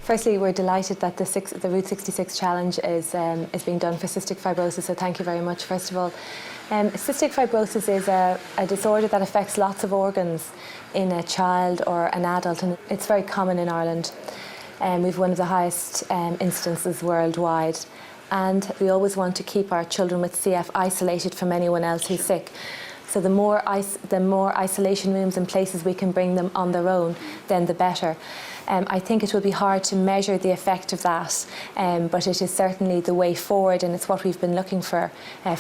Firstly, we're delighted that the Route 66 challenge is being done for cystic fibrosis, so thank you very much, first of all. Cystic fibrosis is a disorder that affects lots of organs in a child or an adult, and it's very common in Ireland. We've one of the highest incidences worldwide, and we always want to keep our children with CF isolated from anyone else who's sick. So the more isolation rooms and places we can bring them on their own, then the better. I think it will be hard to measure the effect of that, but it is certainly the way forward, and it's what we've been looking for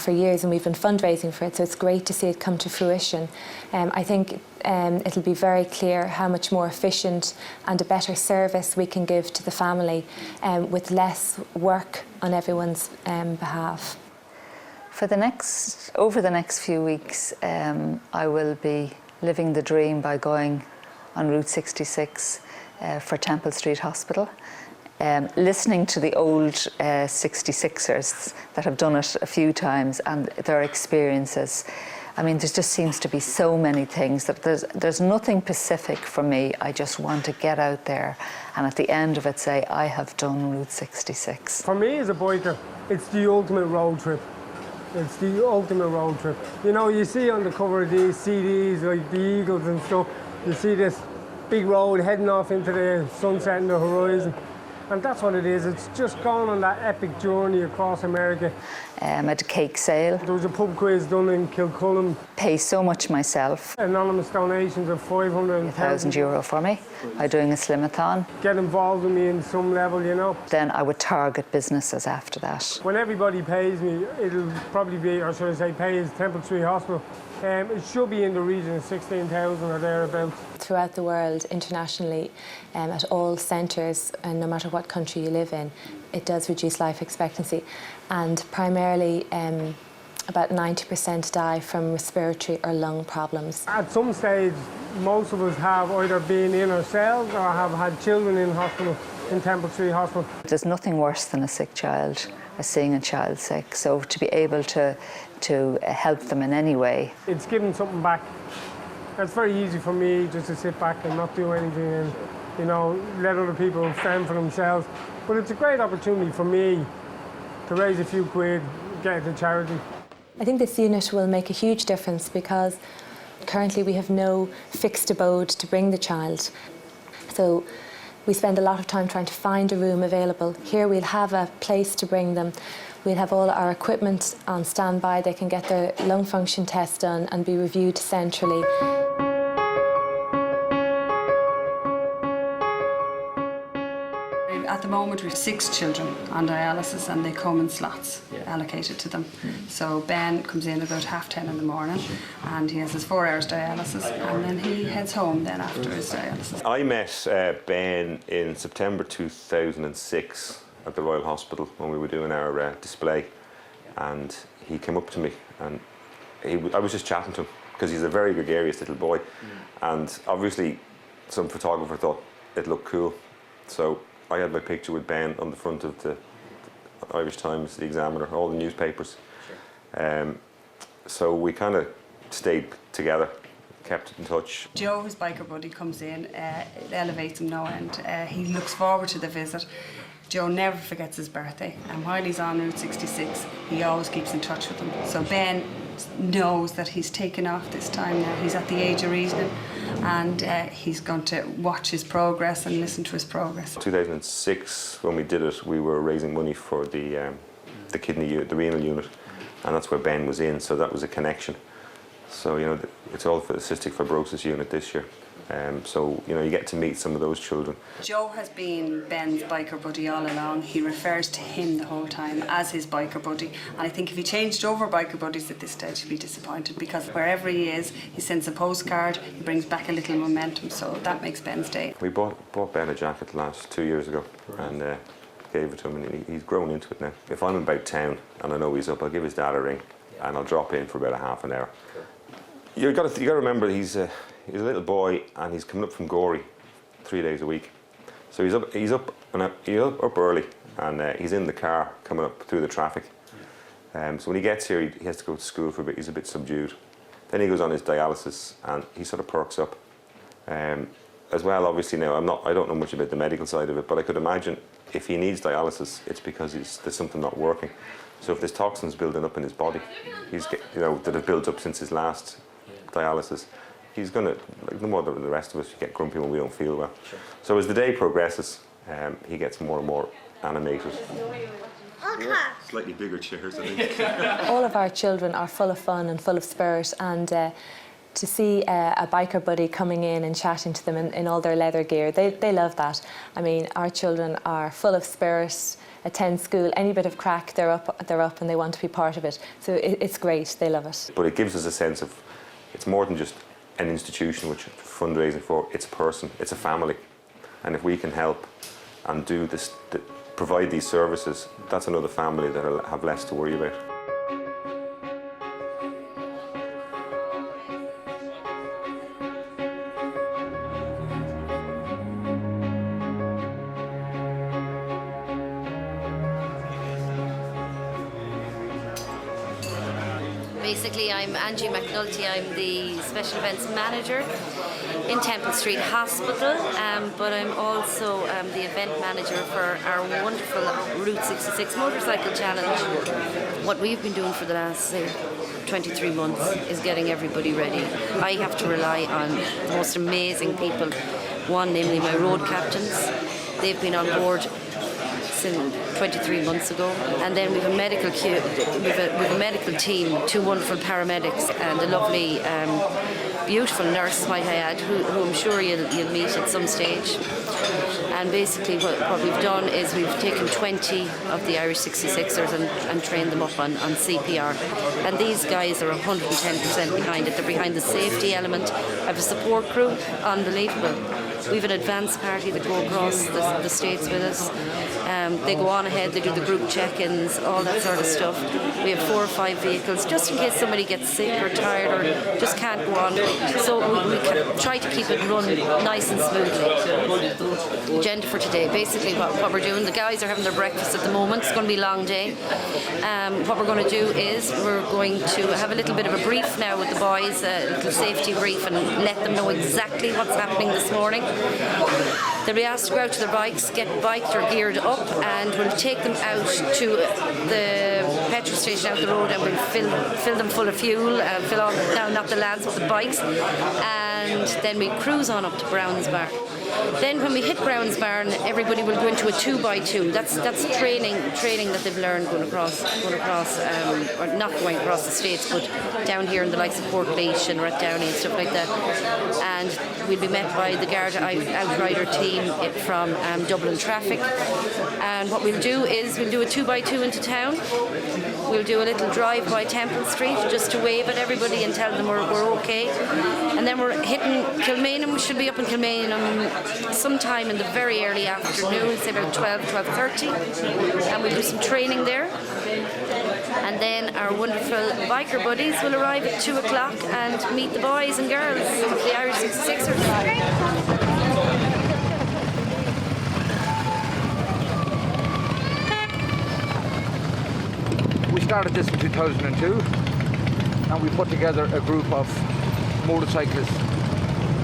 years, and we've been fundraising for it, so it's great to see it come to fruition. I think it'll be very clear how much more efficient and a better service we can give to the family with less work on everyone's behalf. Over the next few weeks, I will be living the dream by going on Route 66 for Temple Street Hospital, listening to the old 66ers that have done it a few times and their experiences. I mean, there just seems to be so many things that there's nothing specific for me. I just want to get out there and at the end of it say, I have done Route 66. For me as a biker, it's the ultimate road trip. It's the ultimate road trip. You know, you see on the cover of these CDs, like the Eagles and stuff, you see this big road heading off into the sunset and the horizon. And that's what it is. It's just going on that epic journey across America. At a cake sale. There was a pub quiz done in Kilcullen. Pay so much myself. Anonymous donations of €500 for me by doing a slimathon. Get involved with me in some level, you know. Then I would target businesses after that. When everybody pays me, it'll probably be, or should I say, pays Temple Street Hospital. It should be in the region of 16,000 or thereabouts. Throughout the world, internationally, at all centres, and no matter what country you live in, it does reduce life expectancy. And primarily, about 90% die from respiratory or lung problems. At some stage, most of us have either been in ourselves or have had children in hospital, in Temple Street Hospital. There's nothing worse than a sick child, seeing a child sick. So to be able to help them in any way. It's giving something back. It's very easy for me just to sit back and not do anything and, you know, let other people fend for themselves. But it's a great opportunity for me to raise a few quid, get it to charity. I think this unit will make a huge difference because currently we have no fixed abode to bring the child. So we spend a lot of time trying to find a room available. Here we'll have a place to bring them. We'll have all our equipment on standby. They can get their lung function test done and be reviewed centrally. At the moment we have 6 children on dialysis and they come in slots allocated to them. So Ben comes in about 10:30 in the morning and he has his 4 hours dialysis and then he heads home then after his dialysis. I met Ben in September 2006 at the Royal Hospital when we were doing our display, and he came up to me and I was just chatting to him because he's a very gregarious little boy, and obviously some photographer thought it looked cool, so I had my picture with Ben on the front of the Irish Times, the Examiner, all the newspapers. So we kind of stayed together, kept in touch. Joe, his biker buddy, comes in, it elevates him no end. He looks forward to the visit. Joe never forgets his birthday, and while he's on Route 66, he always keeps in touch with him. So Ben knows that he's taken off this time now. He's at the age of reasoning, and he's going to watch his progress and listen to his progress. 2006, when we did it, we were raising money for the kidney unit, the renal unit, and that's where Ben was in, so that was a connection. So, you know, it's all for the cystic fibrosis unit this year. So, you know, you get to meet some of those children. Joe has been Ben's biker buddy all along. He refers to him the whole time as his biker buddy. And I think if he changed over biker buddies at this stage, he'd be disappointed because wherever he is, he sends a postcard, he brings back a little momentum. So that makes Ben's day. We bought Ben a jacket the last 2 years ago and gave it to him, and he's grown into it now. If I'm about town and I know he's up, I'll give his dad a ring and I'll drop in for about a half an hour. You've got to remember he's a little boy and he's coming up from Gorey 3 days a week. So he's up early and he's in the car coming up through the traffic. So when he gets here, he has to go to school for a bit. He's a bit subdued. Then he goes on his dialysis and he sort of perks up. as well, obviously now, I don't know much about the medical side of it, but I could imagine if he needs dialysis, it's because there's something not working. So if there's toxins building up in his body, that have built up since his last dialysis, he's going to, like no more than the rest of us, get grumpy when we don't feel well. Sure. So as the day progresses, he gets more and more animated. Slightly bigger chairs, I think. All of our children are full of fun and full of spirit, and to see a biker buddy coming in and chatting to them in all their leather gear, they love that. I mean, our children are full of spirit, attend school, any bit of crack, they're up and they want to be part of it. So it's great, they love it. But it gives us a sense of, it's more than just an institution which we're fundraising for, it's a person, it's a family. And if we can help and do this, provide these services, that's another family that'll have less to worry about. Basically, I'm Angie McNulty. I'm the Special Events Manager in Temple Street Hospital, but I'm also the event manager for our wonderful Route 66 Motorcycle Challenge. What we've been doing for the last 23 months is getting everybody ready. I have to rely on the most amazing people. One, namely my road captains. They've been on board 23 months ago, and then we have a medical team, 2 wonderful paramedics and a lovely, beautiful nurse, might I add, who I'm sure you'll meet at some stage. And basically what we've done is we've taken 20 of the Irish 66ers and trained them up on CPR. And these guys are 110% behind it. They're behind the safety element. I have a support crew, unbelievable. We have an advance party that go across the states with us. They go on ahead, they do the group check-ins, all that sort of stuff. We have 4 or 5 vehicles, just in case somebody gets sick or tired or just can't go on. So we try to keep it run nice and smoothly. Agenda for today, basically what we're doing, the guys are having their breakfast at the moment. It's going to be a long day. What we're going to do is we're going to have a little bit of a brief now with the boys, a little safety brief, and let them know exactly what's happening this morning. They'll be asked to go out to their bikes, get biked or geared up, and we'll take them out to the petrol station out the road, and we'll fill them full of fuel, fill all, not the lads, but the bikes, and then we cruise on up to Brown's Bar. Then when we hit Brown's Barn, everybody will go into a 2x2. That's training that they've learned going across, or not going across the states, but down here in the likes of Portlaoise and Rathdowney and stuff like that. And we'll be met by the Garda Outrider team from Dublin Traffic. And what we'll do is we'll do a 2x2 into town. We'll do a little drive by Temple Street just to wave at everybody and tell them we're okay. And then we're hitting Kilmainham. We should be up in Kilmainham sometime in the very early afternoon, say about 12:30, and we'll do some training there. And then our wonderful biker buddies will arrive at 2 o'clock and meet the boys and girls of the Irish 66ers. We started this in 2002, and we put together a group of motorcyclists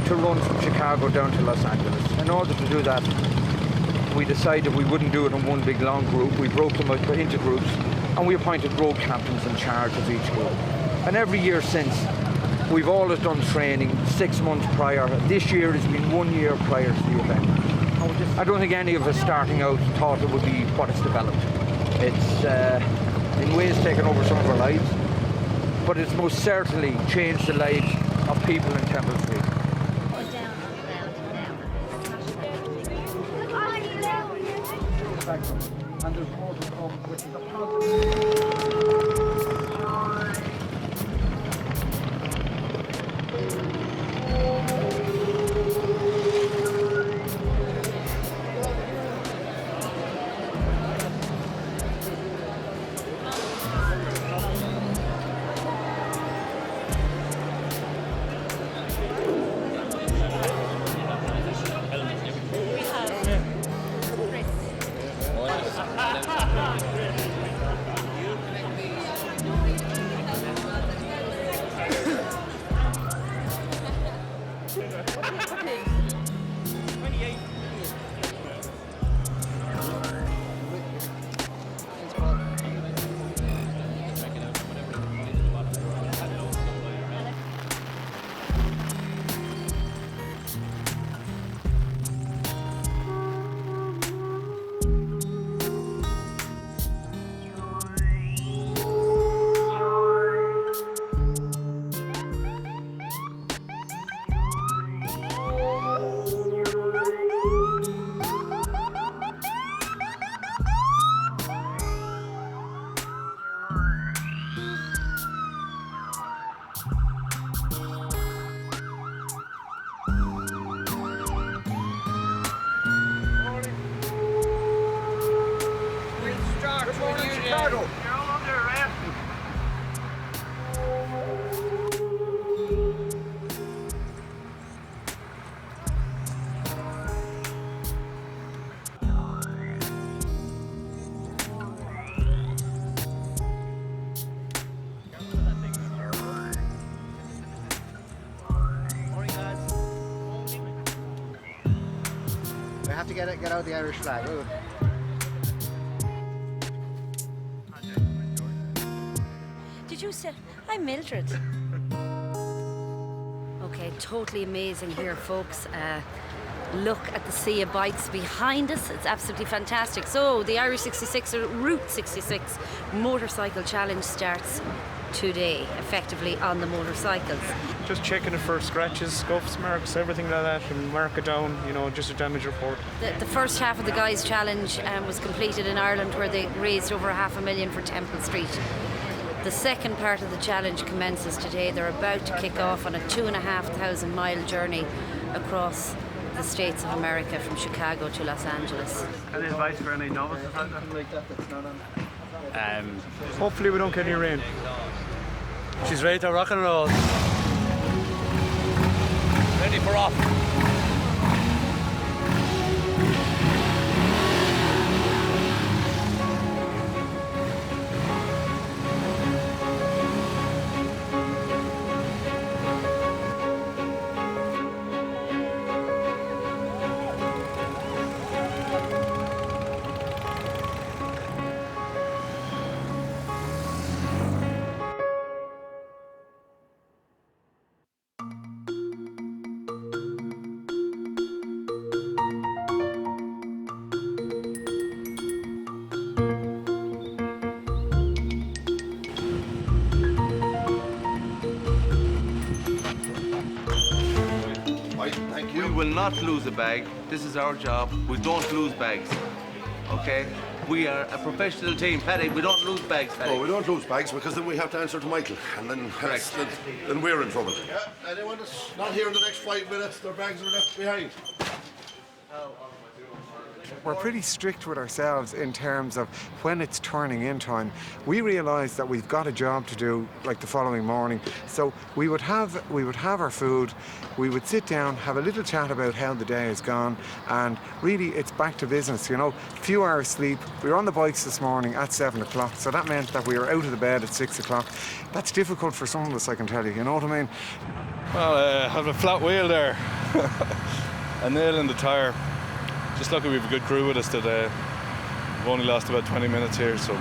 to run from Chicago down to Los Angeles. In order to do that, we decided we wouldn't do it in one big long group. We broke them up into groups, and we appointed road captains in charge of each group. And every year since, we've always done training 6 months prior. This year has been 1 year prior to the event. I don't think any of us starting out thought it would be what it's developed. It's in ways taken over some of our lives, but it's most certainly changed the lives of people in Temple Street. And there's more to come, which is a positive. get out the Irish flag. Ooh. Did you say? I'm Mildred. Okay, totally amazing here, folks. Look at the sea of bikes behind us. It's absolutely fantastic. So the Irish 66 or Route 66 motorcycle challenge starts today, effectively on the motorcycles. Just checking it for scratches, scuffs, marks, everything like that, and mark it down, you know, just a damage report. The first half of the Guys Challenge was completed in Ireland, where they raised over $500,000 for Temple Street. The second part of the challenge commences today. They're about to kick off on a 2,500 mile journey across the States of America from Chicago to Los Angeles. Any advice for any novices out there? Hopefully we don't get any rain. She's ready to rock and roll. Ready for off. We will not lose a bag. This is our job. We don't lose bags. Okay? We are a professional team. Paddy, we don't lose bags, Paddy. No, we don't lose bags because then we have to answer to Michael, and then then we're in trouble. Yeah, anyone that's not here in the next 5 minutes, their bags are left behind. We're pretty strict with ourselves in terms of when it's turning in time. We realise that we've got a job to do like the following morning. So we would have our food, we would sit down, have a little chat about how the day has gone, and really it's back to business, you know. A few hours sleep. We were on the bikes this morning at 7 o'clock, so that meant that we were out of the bed at 6 o'clock. That's difficult for some of us, I can tell you know what I mean? Well, I have a flat wheel there. A nail in the tyre. Just lucky we have a good crew with us today. We've only lost about 20 minutes here, so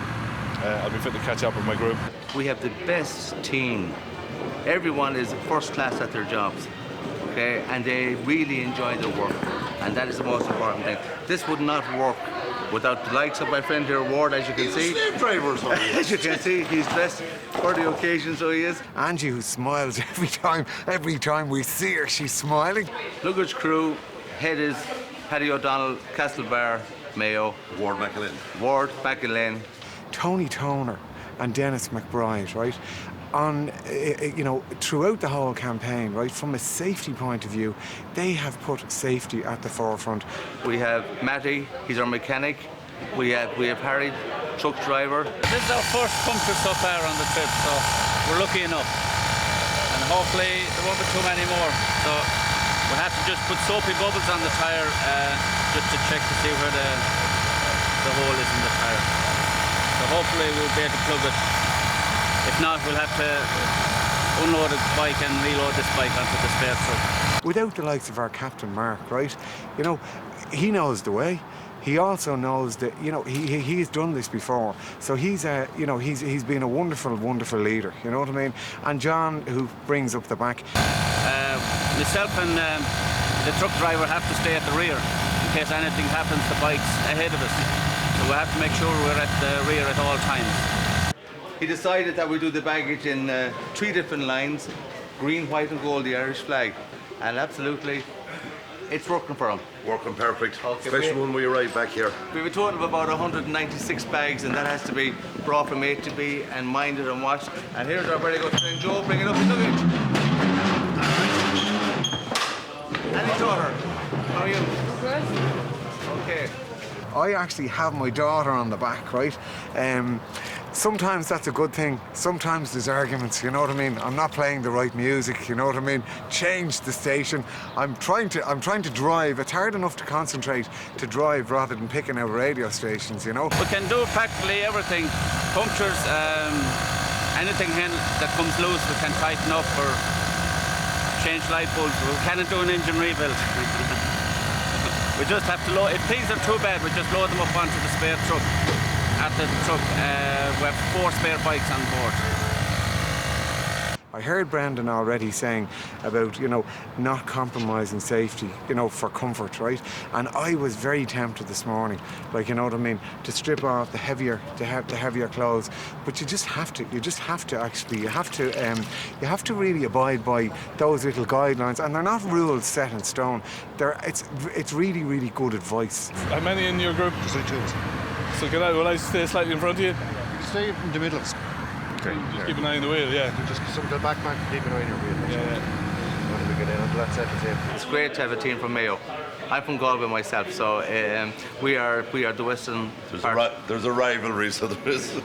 I'll be fit to catch up with my group. We have the best team. Everyone is first class at their jobs, okay? And they really enjoy their work, and that is the most important thing. This would not work without the likes of my friend here, Ward, as you can see. He's a slave driver, so as you can see, he's dressed for the occasion, so he is. Angie, who smiles every time we see her, she's smiling. Luggage crew, head is Paddy O'Donnell, Castlebar, Mayo. Ward McAlin. Tony Toner and Dennis McBride, right? On, you know, throughout the whole campaign, right, from a safety point of view, they have put safety at the forefront. We have Matty, he's our mechanic. We have Harry, truck driver. This is our first puncture so far on the trip, so we're lucky enough. And hopefully there won't be too many more. So we'll have to just put soapy bubbles on the tyre just to check to see where the hole is in the tyre. So hopefully we'll be able to plug it. If not, we'll have to unload the bike and reload this bike onto the spare truck. Without the likes of our Captain Mark, right, you know, he knows the way. He also knows that, you know, he's done this before. So he's been a wonderful, wonderful leader, you know what I mean? And John, who brings up the back. Myself and the truck driver have to stay at the rear in case anything happens to bikes ahead of us. So we have to make sure we're at the rear at all times. He decided that we do the baggage in 3 different lines, green, white and gold, the Irish flag. And absolutely, it's working for him. Working perfect, okay, especially when we arrive back here. We have a total of about 196 bags, and that has to be brought from A to B and minded and washed. And here's our very good friend Joe bringing up his luggage. And his daughter. How are you? Good. Okay. I actually have my daughter on the back, right? Sometimes that's a good thing. Sometimes there's arguments, you know what I mean? I'm not playing the right music, you know what I mean? Change the station. I'm trying to drive. It's hard enough to concentrate to drive rather than picking out radio stations, you know? We can do practically everything. Punctures, anything that comes loose we can tighten up or change light bulbs. We cannot do an engine rebuild. We just have to load, if things are too bad, we just load them up onto the spare truck. At the truck, we have 4 spare bikes on board. I heard Brendan already saying about, you know, not compromising safety, you know, for comfort, right? And I was very tempted this morning, like, you know what I mean, to strip off the heavier clothes. But you just have to actually, you have to really abide by those little guidelines, and they're not rules set in stone. It's really, really good advice. How many in your group? Just like 2. So will I stay slightly in front of you? Stay in the middle. Okay. Just keep an eye on the wheel, yeah. Just the backpack, keep an eye on your wheel. Yeah. When we get in until that settles in. It's great to have a team from Mayo. I'm from Galway myself, so we are the Western. There's a rivalry, so there is.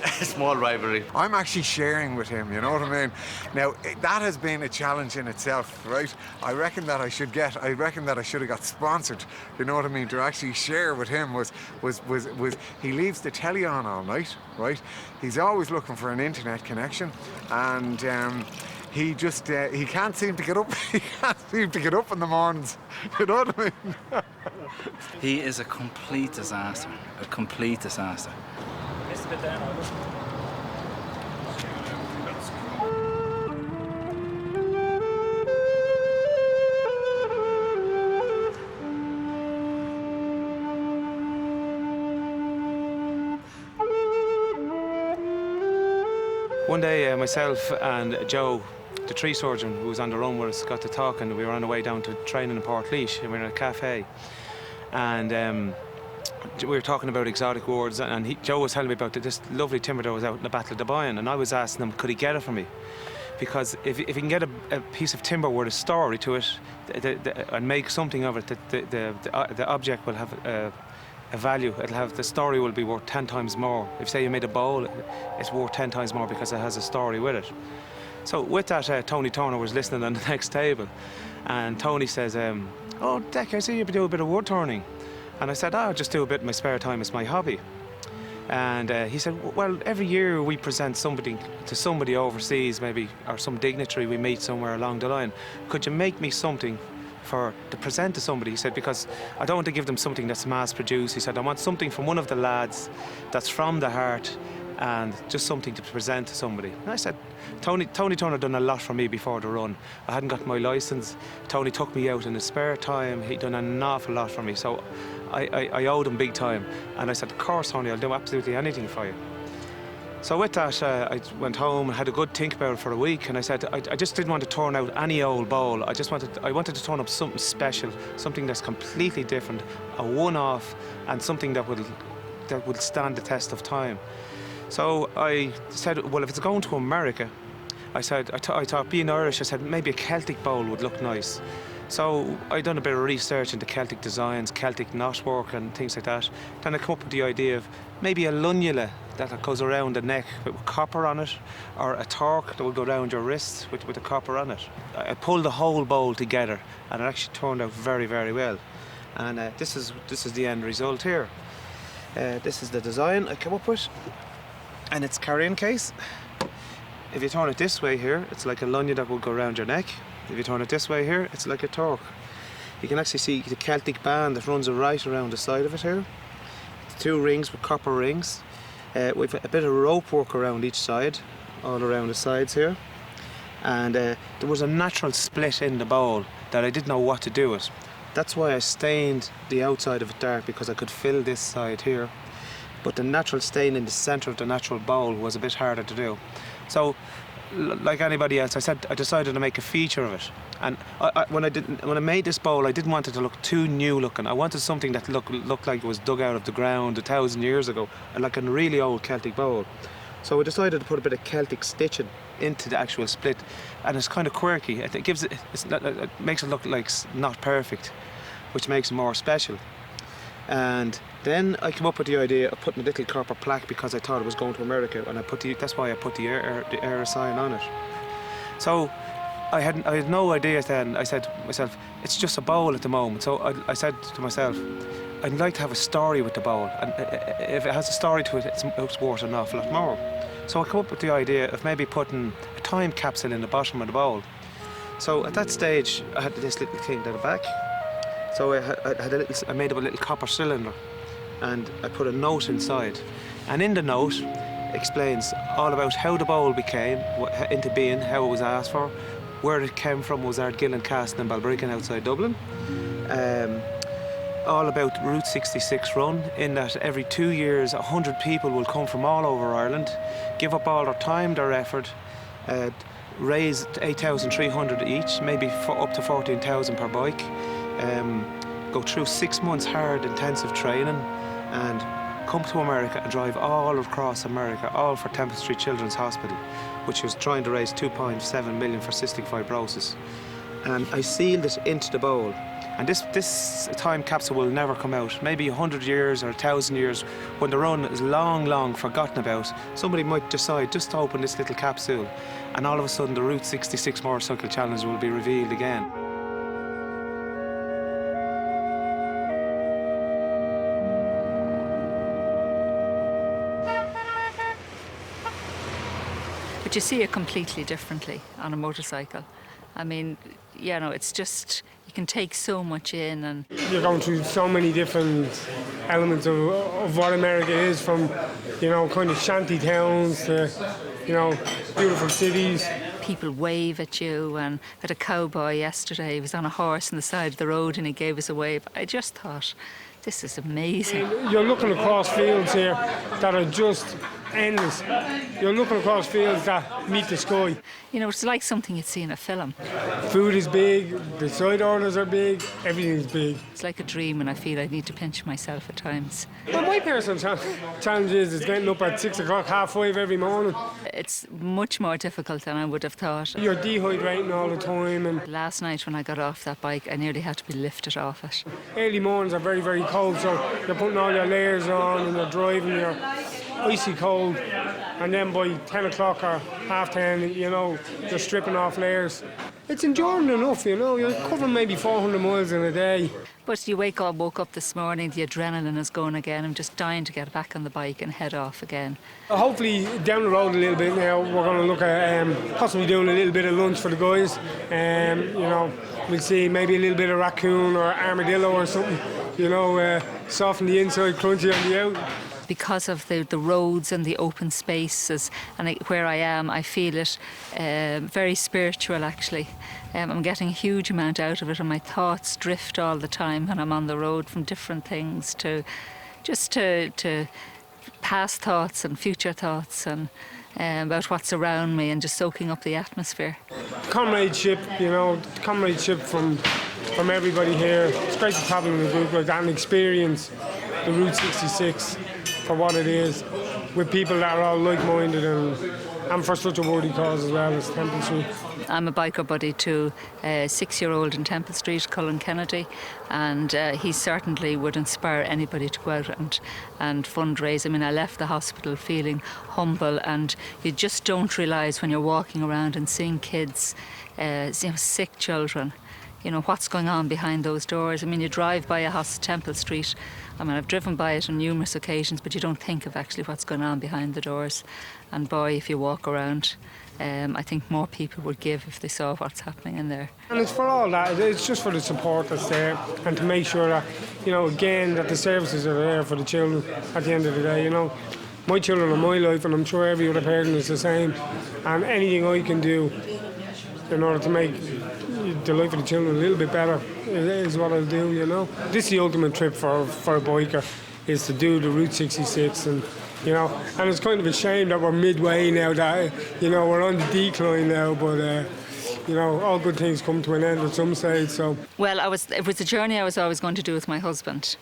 A small rivalry. I'm actually sharing with him, you know what I mean? Now, that has been a challenge in itself, right? I reckon that I should have got sponsored, you know what I mean, to actually share with him was he leaves the telly on all night, right? He's always looking for an internet connection, and he just, he can't seem to get up, he can't seem to get up in the mornings, you know what I mean? He is a complete disaster, a complete disaster. One day, myself and Joe, the tree surgeon who was on the run with us, got to talking. We were on the way down to training in Portlaoise, and we were in a cafe. And we were talking about exotic wards, and Joe was telling me about this lovely timber that was out in the Battle of the Boyne, and I was asking him, could he get it for me? Because if he can get a piece of timber with a story to it, and make something of it, the object will have a value. The story will be worth 10 times more. If, say, you made a bowl, it's worth 10 times more because it has a story with it. So with that, Tony Turner was listening on the next table, and Tony says, oh, Dick, I see you do a bit of wood turning. And I said, I just do a bit in my spare time, it's my hobby. And he said, well, every year we present somebody to somebody overseas, maybe, or some dignitary we meet somewhere along the line. Could you make me something to present to somebody? He said, because I don't want to give them something that's mass-produced. He said, I want something from one of the lads that's from the heart, and just something to present to somebody. And I said, Tony Turner done a lot for me before the run. I hadn't got my licence. Tony took me out in his spare time. He'd done an awful lot for me. So I owed him big time. And I said, of course, Tony, I'll do absolutely anything for you. So with that, I went home and had a good think about it for a week. And I said, I just didn't want to turn out any old bowl. I wanted to turn up something special, something that's completely different, a one-off, and something that would stand the test of time. So I said, well, if it's going to America, I thought being Irish, I said maybe a Celtic bowl would look nice. So I done a bit of research into Celtic designs, Celtic knotwork and things like that. Then I come up with the idea of maybe a lunula that goes around the neck with copper on it, or a torque that will go around your wrist with the copper on it. I pulled the whole bowl together, and it actually turned out very, very well. And this is the end result here. This is the design I came up with. And it's carrying case. If you turn it this way here, it's like a lanyard that will go around your neck. If you turn it this way here, it's like a torque. You can actually see the Celtic band that runs right around the side of it here. It's 2 rings with copper rings. We've a bit of rope work around each side, all around the sides here. And there was a natural split in the bowl that I didn't know what to do with. That's why I stained the outside of it dark, because I could fill this side here. But the natural stain in the centre of the natural bowl was a bit harder to do. So, like anybody else, I decided to make a feature of it. And when I made this bowl, I didn't want it to look too new looking. I wanted something that looked like it was dug out of the ground 1,000 years ago, like a really old Celtic bowl. So I decided to put a bit of Celtic stitching into the actual split, and it's kind of quirky. It makes it look like not perfect, which makes it more special. And then I came up with the idea of putting a little copper plaque, because I thought it was going to America, and that's why I put the air sign on it. So I had no idea then. I said to myself, it's just a bowl at the moment. So I said to myself, I'd like to have a story with the bowl, and if it has a story to it, it's worth an awful lot more. So I came up with the idea of maybe putting a time capsule in the bottom of the bowl. So at that stage, I had this little thing at the back. So I made up a little copper cylinder, and I put a note inside. And in the note explains all about how the bowl became into being, how it was asked for, where it came from was Ardgillan Castle in Balbriggan outside Dublin. All about Route 66 run, in that every 2 years 100 people will come from all over Ireland, give up all their time, their effort, raise 8,300 each, maybe up to 14,000 per bike, go through 6 months hard intensive training and come to America and drive all across America, all for Temple Street Children's Hospital, which was trying to raise 2.7 million for cystic fibrosis. And I sealed it into the bowl. And this time capsule will never come out. Maybe 100 years or 1,000 years, when the run is long, long forgotten about, somebody might decide just to open this little capsule, and all of a sudden the Route 66 Motorcycle Challenge will be revealed again. But you see it completely differently on a motorcycle. I mean, you know, it's just, you can take so much in, and you're going through so many different elements of what America is, from, you know, kind of shanty towns to, you know, beautiful cities. People wave at you, and I had a cowboy yesterday, he was on a horse on the side of the road and he gave us a wave. I just thought, this is amazing. You're looking across fields here that are just endless. You're looking across fields that meet the sky. You know, it's like something you'd see in a film. Food is big, the side orders are big, everything's big. It's like a dream, and I feel I need to pinch myself at times. Well, my personal challenge is getting up at 6 o'clock, 5:30 every morning. It's much more difficult than I would have thought. You're dehydrating all the time. And last night when I got off that bike, I nearly had to be lifted off it. Early mornings are very, very cold, so you're putting all your layers on and you're driving, you're icy cold, and then by 10 o'clock or 10:30, you know, you're stripping off layers. It's enduring enough, you know, you're covering maybe 400 miles in a day. But you woke up this morning, the adrenaline is going again. I'm just dying to get back on the bike and head off again. Hopefully down the road a little bit now, we're going to look at possibly doing a little bit of lunch for the guys. You know, we'll see maybe a little bit of raccoon or armadillo or something, you know, soft on the inside, crunchy on the out. Because of the roads and the open spaces and where I am, I feel it very spiritual, actually. I'm getting a huge amount out of it, and my thoughts drift all the time when I'm on the road, from different things to just to past thoughts and future thoughts, and about what's around me, and just soaking up the atmosphere. Comradeship, you know, comradeship from everybody here. It's great to travel in a group like that and experience the Route 66 for what it is, with people that are all like-minded and for such a worthy cause as well as Temple Street. I'm a biker buddy to a 6-year-old in Temple Street, Cullen Kennedy, and he certainly would inspire anybody to go out and fundraise. I mean, I left the hospital feeling humble, and you just don't realise when you're walking around and seeing kids, you know, sick children, you know, what's going on behind those doors. I mean, you drive by a house, Temple Street. I mean, I've driven by it on numerous occasions, but you don't think of actually what's going on behind the doors. And boy, if you walk around, I think more people would give if they saw what's happening in there. And it's for all that. It's just for the support that's there, and to make sure that, you know, again, that the services are there for the children at the end of the day, you know. My children are my life, and I'm sure every other parent is the same. And anything I can do in order to make the life of the children a little bit better is what I'll do, you know. This is the ultimate trip for a biker, is to do the Route 66, and, you know, and it's kind of a shame that we're midway now, that, you know, we're on the decline now, but you know, all good things come to an end at some stage. So, well, it was a journey I was always going to do with my husband.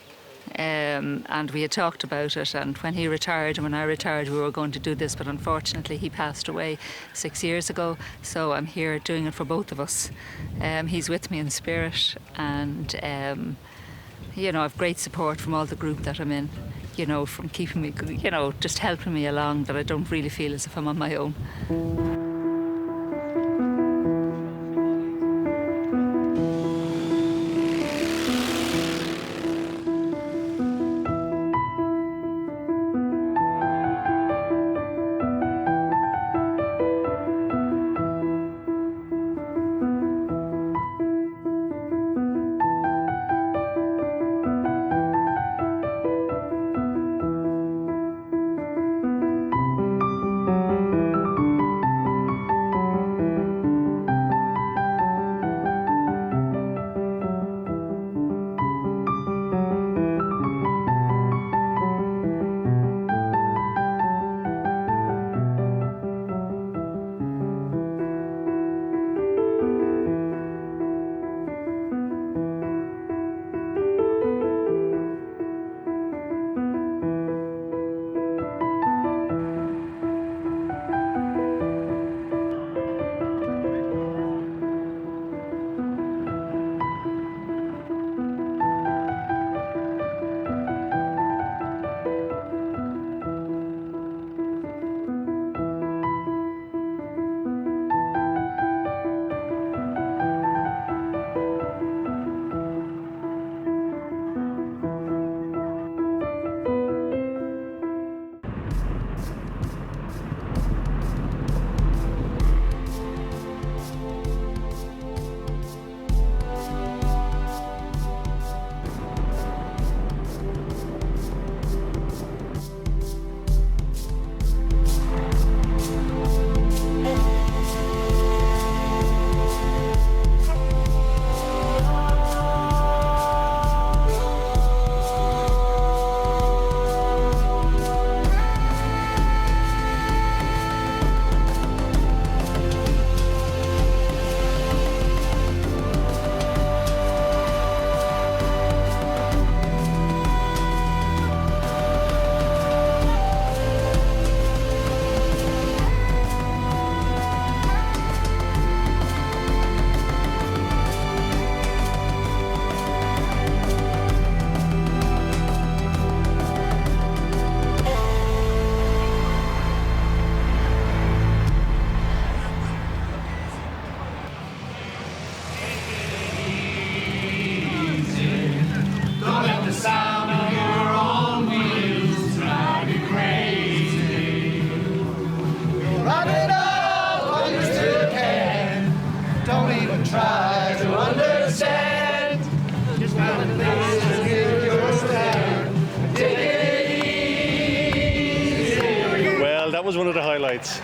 And we had talked about it, and when he retired and when I retired, we were going to do this, but unfortunately he passed away 6 years ago, so I'm here doing it for both of us. He's with me in spirit, and you know, I've great support from all the group that I'm in, you know, from keeping me, you know, just helping me along, that I don't really feel as if I'm on my own.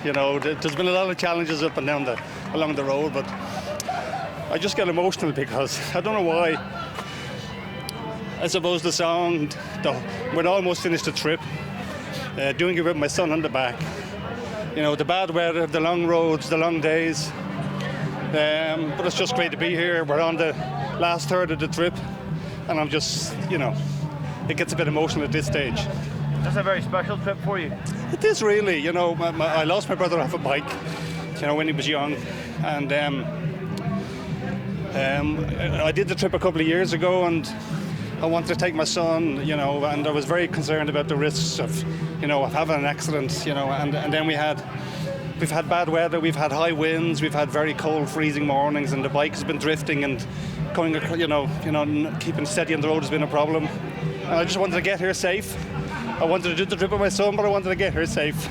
You know, there's been a lot of challenges up and down along the road, but I just get emotional because I don't know why. I suppose the song, we'd almost finished the trip, doing it with my son on the back. You know, the bad weather, the long roads, the long days. But it's just great to be here. We're on the last third of the trip, and I'm just, you know, it gets a bit emotional at this stage. That's a very special trip for you. It is really, you know, I lost my brother off a bike, you know, when he was young, and I did the trip a couple of years ago, and I wanted to take my son, you know, and I was very concerned about the risks of, you know, of having an accident, you know, and then we've had bad weather, we've had high winds, we've had very cold, freezing mornings, and the bike has been drifting and going, you know, keeping steady on the road has been a problem. And I just wanted to get here safe. I wanted to do the trip with my son, but I wanted to get here safe,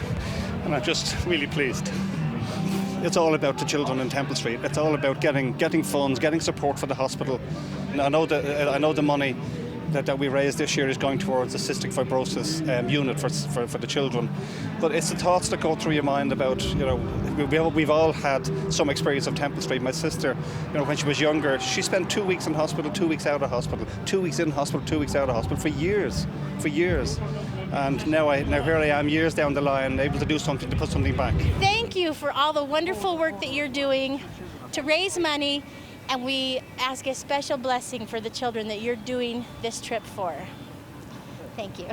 and I'm just really pleased. It's all about the children in Temple Street. It's all about getting funds, getting support for the hospital. And I know the money that we raised this year is going towards the cystic fibrosis unit for the children. But it's the thoughts that go through your mind about, you know, we've all had some experience of Temple Street. My sister, you know, when she was younger, she spent 2 weeks in hospital, 2 weeks out of hospital, 2 weeks in hospital, 2 weeks out of hospital for years. And now here I am, years down the line, able to do something, to put something back. Thank you for all the wonderful work that you're doing to raise money, and we ask a special blessing for the children that you're doing this trip for. Thank you.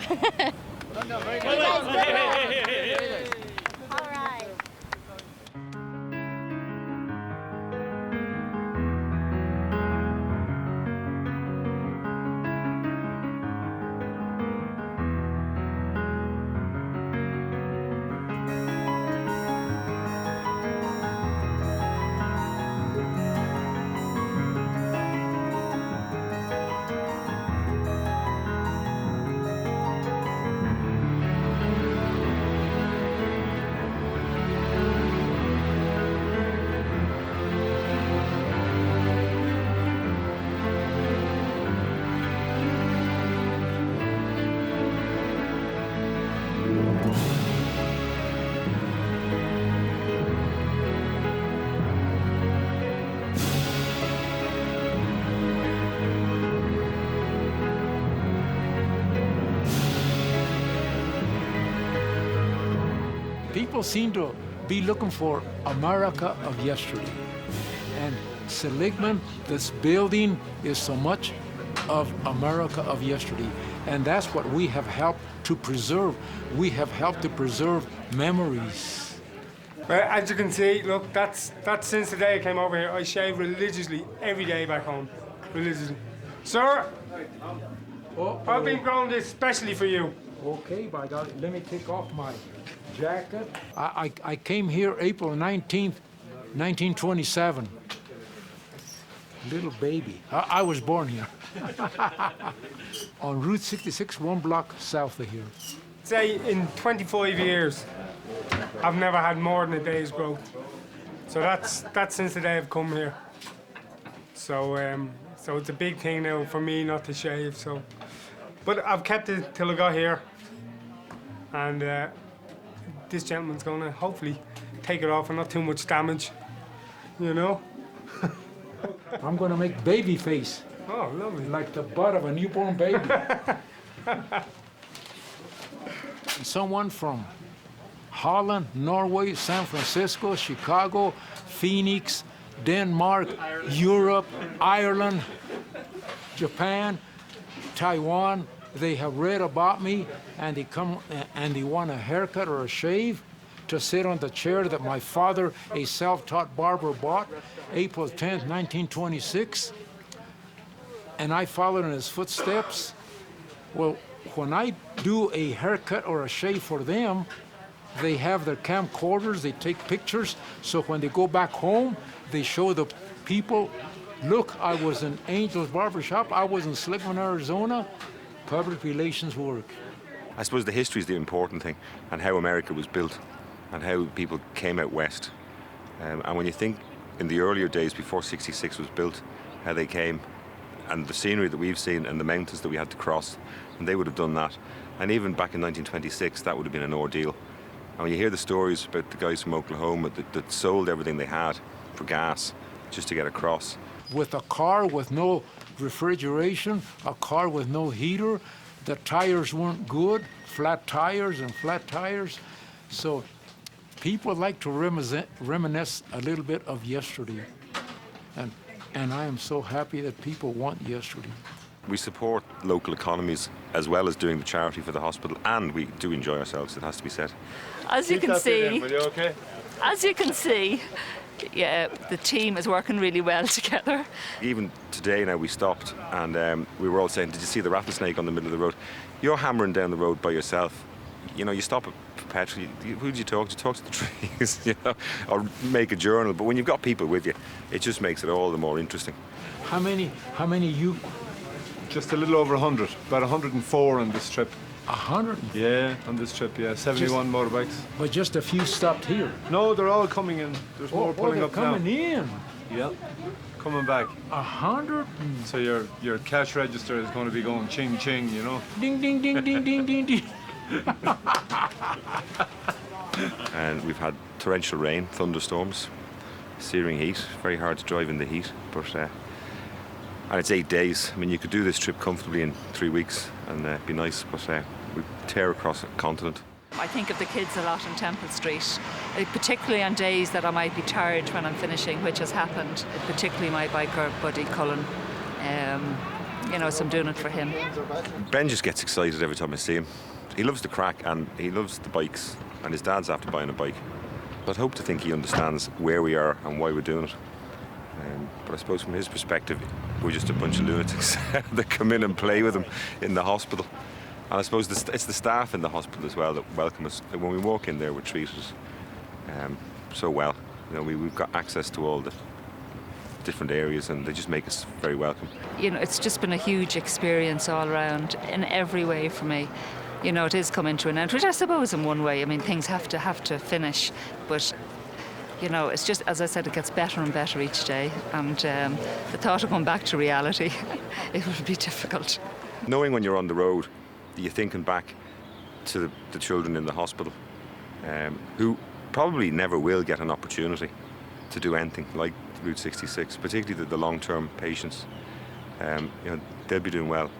All right. People seem to be looking for America of yesterday. And Seligman, this building, is so much of America of yesterday. And that's what we have helped to preserve. We have helped to preserve memories. Well, as you can see, look, that's since the day I came over here. I shave religiously every day back home. Religiously. Sir, I've been growing this specially for you. Okay, by God, let me take off my jacket. I came here April 19th, 1927. Little baby. I was born here. On Route 66, 1 block south of here. Say, in 25 years, I've never had more than a day's growth. So that's since the day I've come here. So so it's a big thing now for me not to shave. So, but I've kept it till I got here, and this gentleman's gonna hopefully take it off and not too much damage, you know. I'm gonna make baby face. Oh, lovely. Like the butt of a newborn baby. Someone from Holland, Norway, San Francisco, Chicago, Phoenix, Denmark, Europe, Ireland, Japan, Taiwan. They have read about me, and they come and they want a haircut or a shave to sit on the chair that my father, a self-taught barber, bought April 10th, 1926. And I followed in his footsteps. Well, when I do a haircut or a shave for them, they have their camcorders, they take pictures, so when they go back home, they show the people, look, I was in Angel's Barbershop, I was in Seligman, Arizona. Public relations work. I suppose the history is the important thing, and how America was built, and how people came out west. And when you think in the earlier days before 66 was built, how they came, and the scenery that we've seen, and the mountains that we had to cross, and they would have done that. And even back in 1926, that would have been an ordeal. And when you hear the stories about the guys from Oklahoma that sold everything they had for gas just to get across. With a car with no refrigeration, a car with no heater, the tires weren't good, flat tires. So people like to reminisce a little bit of yesterday. And I am so happy that people want yesterday. We support local economies as well as doing the charity for the hospital, and we do enjoy ourselves, it has to be said. As you can see, okay? as you can see, yeah, the team is working really well together. Even today now we stopped and we were all saying, did you see the rattlesnake on the middle of the road? You're hammering down the road by yourself. You know, you stop at petrol, who do you talk to? Talk to the trees, you know, or make a journal. But when you've got people with you, it just makes it all the more interesting. How many you? Just a little over 100, about 104 on this trip. 100? Yeah, on this trip, yeah, 71 motorbikes. But just a few stopped here. No, they're all coming in. There's more pulling up now. Coming in. Yeah, coming back. 100. So your cash register is going to be going ching ching, you know. Ding ding ding ding ding ding ding. And we've had torrential rain, thunderstorms, searing heat. Very hard to drive in the heat, but and it's 8 days. I mean, you could do this trip comfortably in 3 weeks, and it'd be nice. But we tear across a continent. I think of the kids a lot on Temple Street, particularly on days that I might be tired when I'm finishing, which has happened. Particularly my biker buddy Cullen. You know, so I'm doing it for him. Ben just gets excited every time I see him. He loves the crack and he loves the bikes, and his dad's after buying a bike. I'd hope to think he understands where we are and why we're doing it. But I suppose from his perspective, we're just a bunch of lunatics that come in and play with him in the hospital. And I suppose it's the staff in the hospital as well that welcome us. When we walk in there, we're treated so well. You know, we've got access to all the different areas, and they just make us very welcome. You know, it's just been a huge experience all around in every way for me. You know, it is coming to an end, which I suppose in one way, I mean, things have to finish, but you know, it's just, as I said, it gets better and better each day, and the thought of going back to reality, it would be difficult. Knowing when you're on the road, you're thinking back to the children in the hospital who probably never will get an opportunity to do anything like Route 66, particularly the long-term patients. You know, they'll be doing well,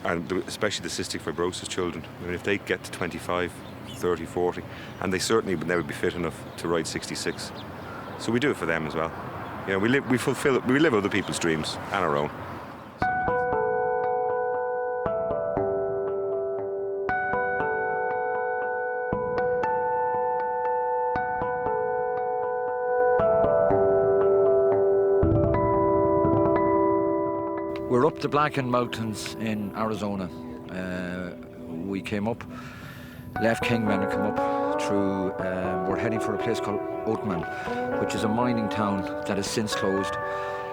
and especially the cystic fibrosis children. I mean, if they get to 25, 30, 40, and they certainly would never be fit enough to ride 66. So we do it for them as well. You know, we live other people's dreams and our own. We're up the Blackened Mountains in Arizona. We came up, left Kingman and come up through, we're heading for a place called Oatman, which is a mining town that has since closed.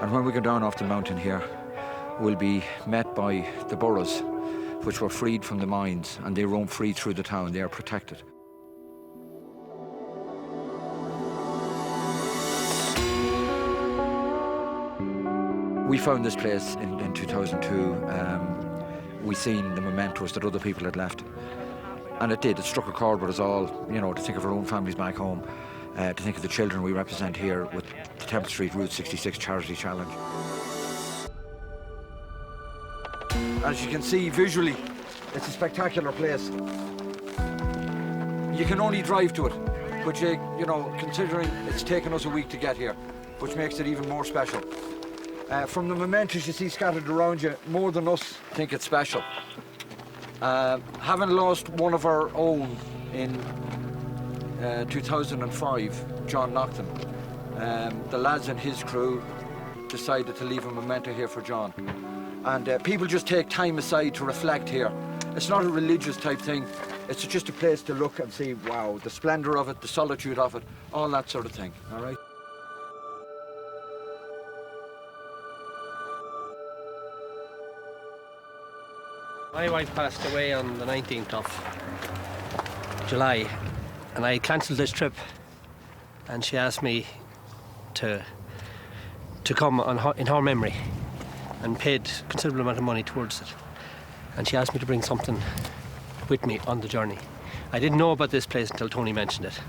And when we go down off the mountain here, we'll be met by the boroughs, which were freed from the mines, and they roam free through the town. They are protected. We found this place in 2002. We seen the mementos that other people had left. And it did, it struck a chord with us all, you know, to think of our own families back home, to think of the children we represent here with the Temple Street Route 66 Charity Challenge. As you can see visually, it's a spectacular place. You can only drive to it, but you know, considering it's taken us a week to get here, which makes it even more special. From the mementos you see scattered around you, more than us think it's special. Having lost one of our own in 2005, John Nocton, the lads and his crew decided to leave a memento here for John. And people just take time aside to reflect here. It's not a religious type thing, it's just a place to look and see, wow, the splendour of it, the solitude of it, all that sort of thing, all right? My wife passed away on the 19th of July, and I cancelled this trip, and she asked me to come in her memory, and paid a considerable amount of money towards it. And she asked me to bring something with me on the journey. I didn't know about this place until Tony mentioned it.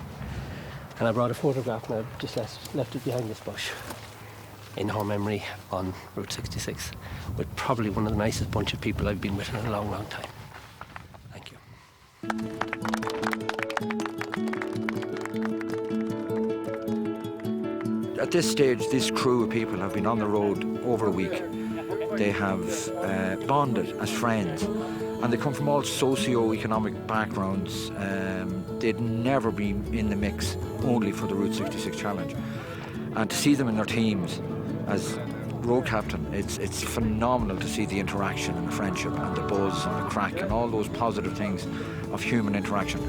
And I brought a photograph and I just left it behind this bush in her memory on Route 66 with probably one of the nicest bunch of people I've been with in a long, long time. Thank you. At this stage, this crew of people have been on the road over a week. They have bonded as friends, and they come from all socio-economic backgrounds. They'd never been in the mix only for the Route 66 Challenge. And to see them in their teams as road captain, it's phenomenal to see the interaction and the friendship and the buzz and the crack and all those positive things of human interaction.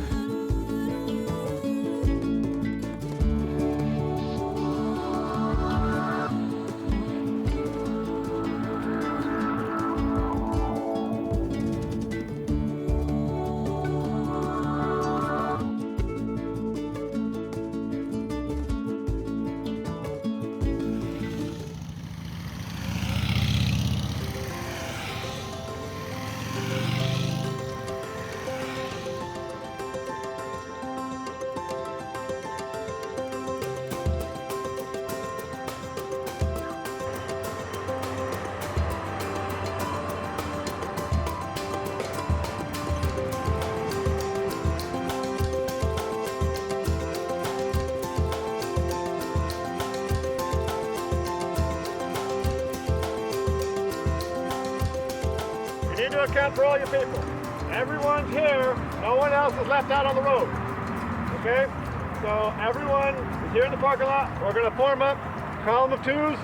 You need to account for all your people. Everyone's here. No one else is left out on the road. Okay? So everyone is here in the parking lot. We're going to form up column of twos.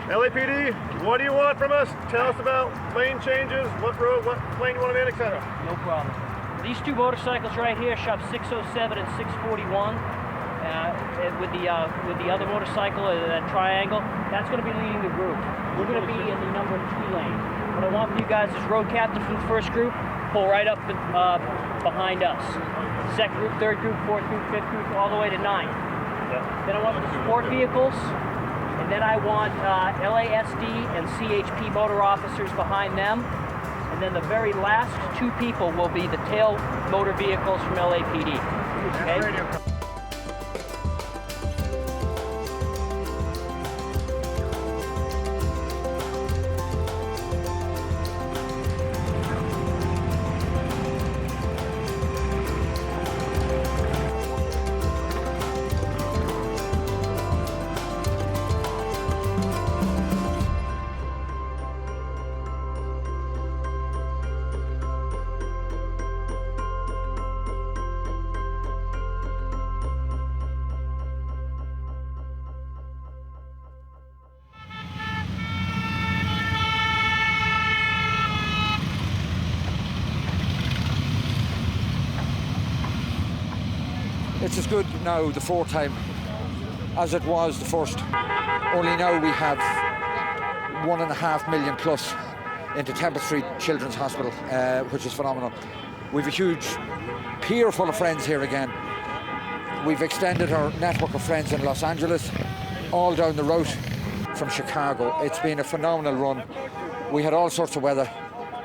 LAPD, what do you want from us? Tell us about lane changes, what road, what lane you want to be in, etc. No problem. These two motorcycles right here, shop 607 and 641. With the other motorcycle, that triangle, that's going to be leading the group. We're going to be in the number 2 lane. What I want from you guys is road captain from the first group, pull right up behind us. Second group, third group, fourth group, fifth group, all the way to 9. Then I want the support vehicles, and then I want LASD and CHP motor officers behind them. And then the very last 2 people will be the tail motor vehicles from LAPD. Okay? It's as good now, the 4th time, as it was the first. Only now we have 1.5 million plus into Temple Street Children's Hospital, which is phenomenal. We've a huge pier full of friends here again. We've extended our network of friends in Los Angeles, all down the route from Chicago. It's been a phenomenal run. We had all sorts of weather,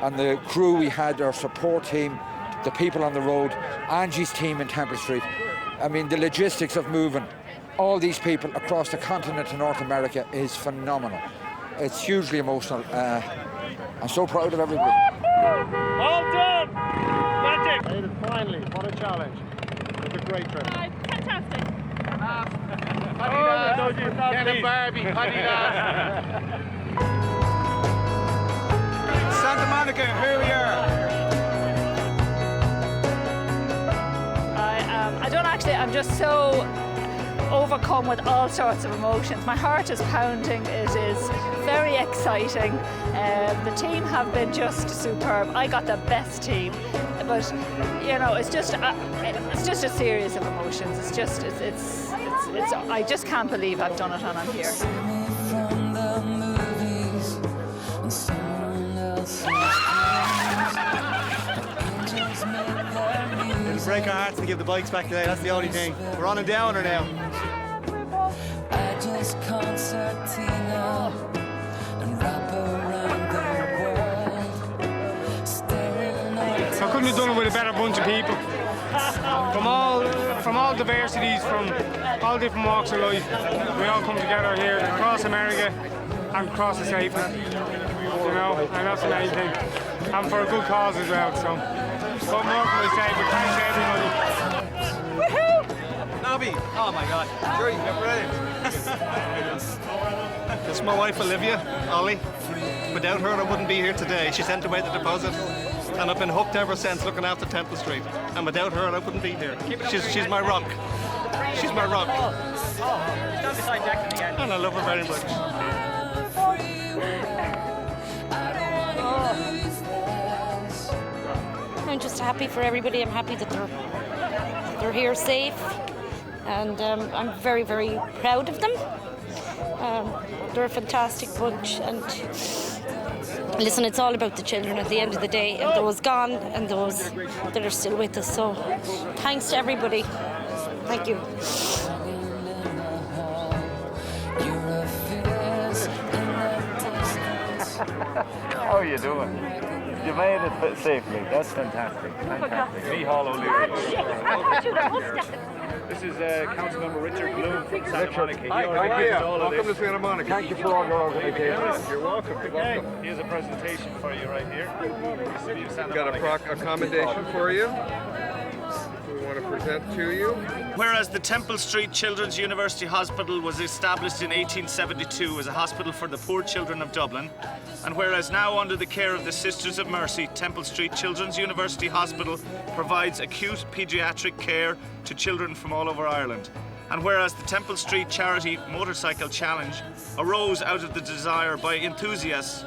and the crew we had, our support team, the people on the road, Angie's team in Temple Street. I mean, the logistics of moving all these people across the continent of North America is phenomenal. It's hugely emotional. I'm so proud of everybody. All done! Magic! Finally, what a challenge. It's a great trip. Fantastic. Get a Barbie, Santa Monica, here we are. I'm just so overcome with all sorts of emotions. My heart is pounding. It is very exciting. The team have been just superb. I got the best team, but you know, it's just a series of emotions. It's I just can't believe I've done it and I'm here. It'll break our hearts to give the bikes back today, that's the only thing. We're on a downer now. I couldn't have done it with a better bunch of people. from all diversities, from all different walks of life. We all come together here across America and across the safely, you know, and that's the main thing. And for a good cause as well, so what more can I say, but thanks to everybody. Woohoo! Nobby, oh my God, sure, you're brilliant. This is my wife Olivia, Ollie. Without her I wouldn't be here today. She sent away the deposit and I've been hooked ever since looking after Temple Street. And without her I wouldn't be here. She's my rock. She's my rock. Stand beside Jack at the end. And I love her very much. I'm just happy for everybody. I'm happy that they're here safe, and I'm very, very proud of them. They're a fantastic bunch, and listen, it's all about the children at the end of the day, and those gone and those that are still with us. So thanks to everybody. Thank you. How are you doing? You made it safely. That's fantastic. Fantastic. Mihal O'Leary. This is Councilmember Richard Bloom from Santa Monica. Hi, how are you? Welcome to Santa Monica. Thank you for all your organisation. You're welcome. Okay. Here's a presentation for you right here. We've got a accommodation for you. We want to present to you. Whereas the Temple Street Children's University Hospital was established in 1872 as a hospital for the poor children of Dublin, and whereas now under the care of the Sisters of Mercy, Temple Street Children's University Hospital provides acute paediatric care to children from all over Ireland, and whereas the Temple Street Charity Motorcycle Challenge arose out of the desire by enthusiasts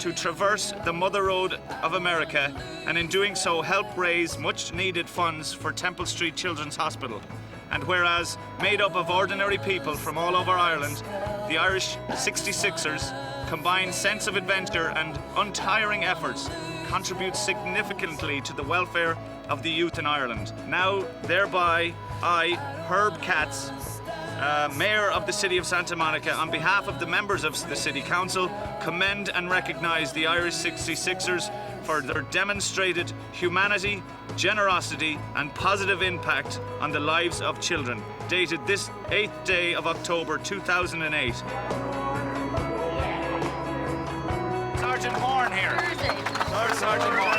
to traverse the Mother Road of America and in doing so help raise much needed funds for Temple Street Children's Hospital. And whereas made up of ordinary people from all over Ireland, the Irish 66ers combined sense of adventure and untiring efforts contribute significantly to the welfare of the youth in Ireland. Now, thereby, I, Herb Katz, Mayor of the City of Santa Monica, on behalf of the members of the City Council, commend and recognise the Irish 66ers for their demonstrated humanity, generosity and positive impact on the lives of children, dated this 8th day of October 2008. Sergeant Horn here. Sergeant Horn.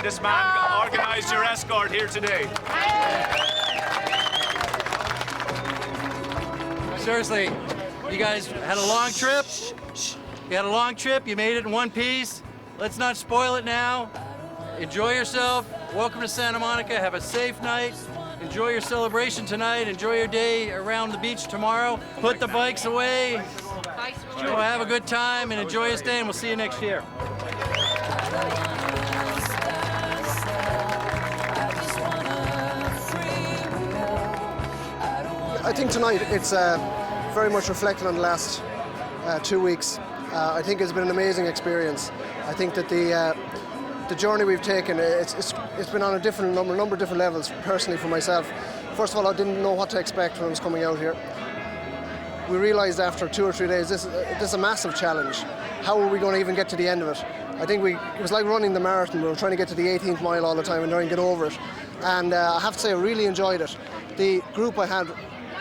This man organised your escort here today. Seriously, you guys had a long trip. You had a long trip. You made it in one piece. Let's not spoil it now. Enjoy yourself. Welcome to Santa Monica. Have a safe night. Enjoy your celebration tonight. Enjoy your day around the beach tomorrow. Put the bikes away. Go have a good time and enjoy your stay, and we'll see you next year. I think tonight it's very much reflecting on the last 2 weeks. I think it's been an amazing experience. I think that the journey we've taken, it's been on a number of different levels. Personally, for myself, first of all, I didn't know what to expect when I was coming out here. We realised after 2 or 3 days this is a massive challenge. How are we going to even get to the end of it? I think it was like running the marathon. We were trying to get to the 18th mile all the time and trying to get over it. And I have to say, I really enjoyed it. The group I had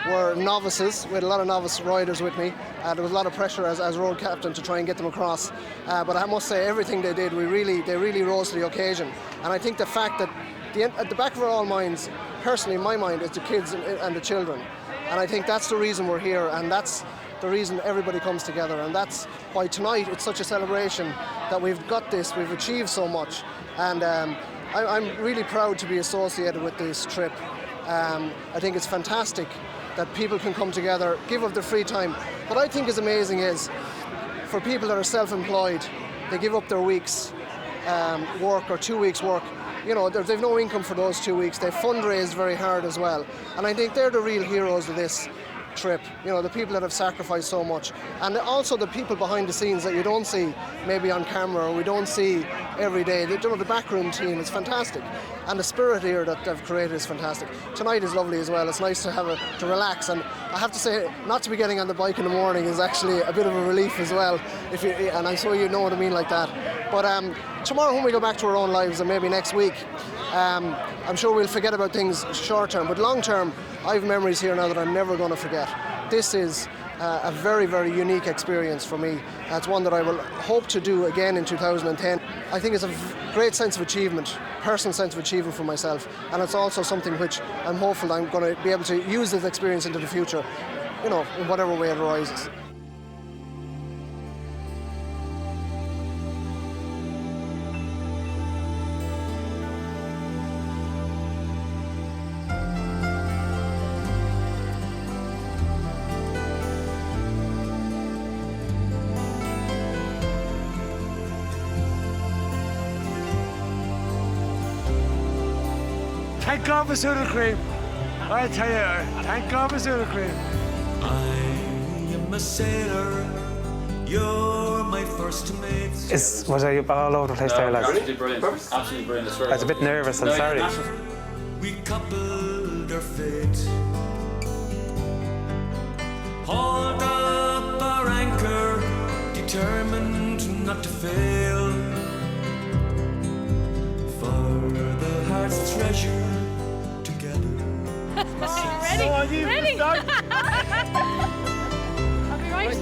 were novices. We had a lot of novice riders with me. There was a lot of pressure as road captain to try and get them across. But I must say, everything they did, they really rose to the occasion. And I think the fact that at the back of our all minds, personally in my mind, is the kids and the children. And I think that's the reason we're here, and that's the reason everybody comes together. And that's why tonight it's such a celebration that we've got this, we've achieved so much. And I'm really proud to be associated with this trip. I think it's fantastic that people can come together, give up their free time. What I think is amazing is, for people that are self-employed, they give up their week's work or 2 weeks' work. You know, they've no income for those 2 weeks. They've fundraised very hard as well. And I think they're the real heroes of this. trip. You know, the people that have sacrificed so much, and also the people behind the scenes that you don't see maybe on camera or we don't see every day. The backroom team is fantastic, and the spirit here that they've created is fantastic. Tonight is lovely as well. It's nice to relax, and I have to say, not to be getting on the bike in the morning is actually a bit of a relief as well. And I'm sure you know what I mean like that. But tomorrow when we go back to our own lives, and maybe next week, I'm sure we'll forget about things short term, but long term, I have memories here now that I'm never going to forget. This is a very, very unique experience for me. It's one that I will hope to do again in 2010. I think it's a great sense of achievement, personal sense of achievement for myself, and it's also something which I'm hopeful I'm going to be able to use this experience into the future, you know, in whatever way it arises. Thank God for soda cream. I tell you, thank God for soda cream. I am a sailor. You're my first mate. Was I all over the place there, lads? Absolutely brilliant. Absolutely brilliant. I was a bit nervous, I'm sorry. We coupled our fate. Hauled up our anchor, determined not to fail. For the heart's treasure together. Ready? Ready? I'll be right.